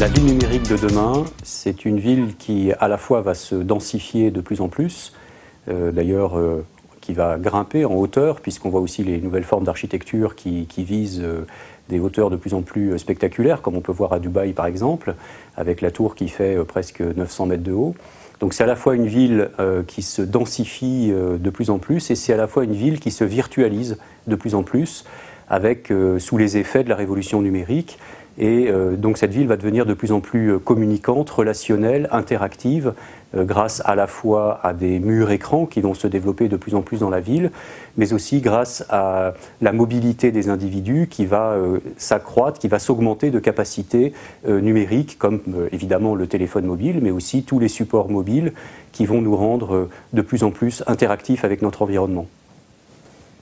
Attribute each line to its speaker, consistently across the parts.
Speaker 1: La ville numérique de demain, c'est une ville qui à la fois va se densifier de plus en plus, d'ailleurs qui va grimper en hauteur, puisqu'on voit aussi les nouvelles formes d'architecture qui visent des hauteurs de plus en plus spectaculaires, comme on peut voir à Dubaï par exemple, avec la tour qui fait presque 900 mètres de haut. Donc c'est à la fois une ville qui se densifie de plus en plus, et c'est à la fois une ville qui se virtualise de plus en plus, avec sous les effets de la révolution numérique. Et donc cette ville va devenir de plus en plus communicante, relationnelle, interactive, grâce à la fois à des murs écrans qui vont se développer de plus en plus dans la ville, mais aussi grâce à la mobilité des individus qui va s'accroître, qui va s'augmenter de capacités numériques, comme évidemment le téléphone mobile, mais aussi tous les supports mobiles qui vont nous rendre de plus en plus interactifs avec notre environnement.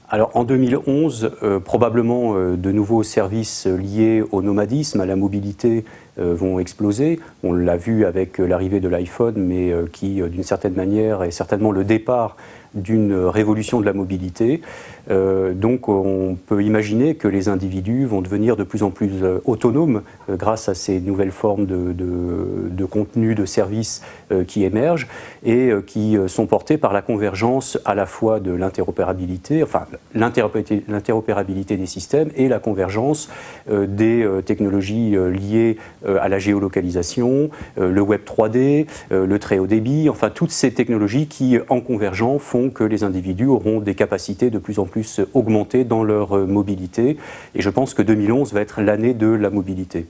Speaker 1: Alors en 2011, probablement de nouveaux services liés au nomadisme, à la mobilité vont exploser. On l'a vu avec l'arrivée de l'iPhone, mais qui d'une certaine manière est certainement le départ d'une révolution de la mobilité. Donc on peut imaginer que les individus vont devenir de plus en plus autonomes grâce à ces nouvelles formes de contenus, de services qui émergent et qui sont portés par la convergence à la fois de l'interopérabilité, enfin l'interopérabilité des systèmes et la convergence des technologies liées à la géolocalisation, le web 3D, le très haut débit, enfin toutes ces technologies qui en convergeant font que les individus auront des capacités de plus en plus augmentées dans leur mobilité. Et je pense que 2011 va être l'année de la mobilité.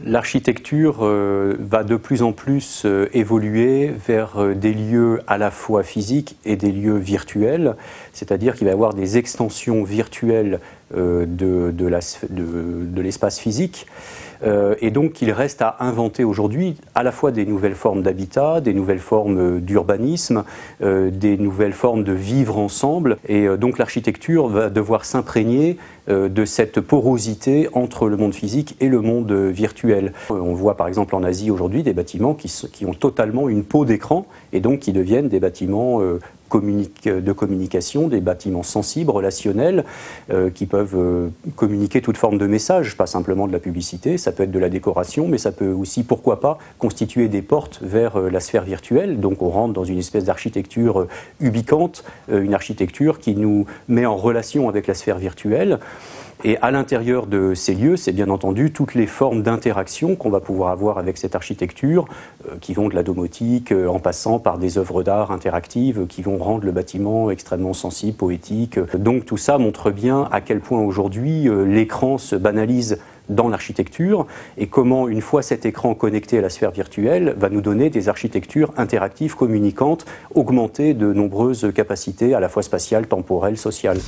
Speaker 1: L'architecture va de plus en plus évoluer vers des lieux à la fois physiques et des lieux virtuels, c'est-à-dire qu'il va y avoir des extensions virtuelles de l'espace physique. Et donc il reste à inventer aujourd'hui à la fois des nouvelles formes d'habitat, des nouvelles formes d'urbanisme, des nouvelles formes de vivre ensemble. Et donc l'architecture va devoir s'imprégner de cette porosité entre le monde physique et le monde virtuel. On voit par exemple en Asie aujourd'hui des bâtiments qui ont totalement une peau d'écran et donc qui deviennent des bâtiments de communication, des bâtiments sensibles, relationnels, qui peuvent communiquer toute forme de message, pas simplement de la publicité, ça peut être de la décoration, mais ça peut aussi, pourquoi pas, constituer des portes vers la sphère virtuelle. Donc on rentre dans une espèce d'architecture ubicante, une architecture qui nous met en relation avec la sphère virtuelle. Et à l'intérieur de ces lieux, c'est bien entendu toutes les formes d'interaction qu'on va pouvoir avoir avec cette architecture, qui vont de la domotique, en passant par des œuvres d'art interactives, qui vont rendre le bâtiment extrêmement sensible, poétique. Donc tout ça montre bien à quel point aujourd'hui l'écran se banalise dans l'architecture et comment, une fois cet écran connecté à la sphère virtuelle, va nous donner des architectures interactives, communicantes, augmentées de nombreuses capacités à la fois spatiales, temporelles, sociales.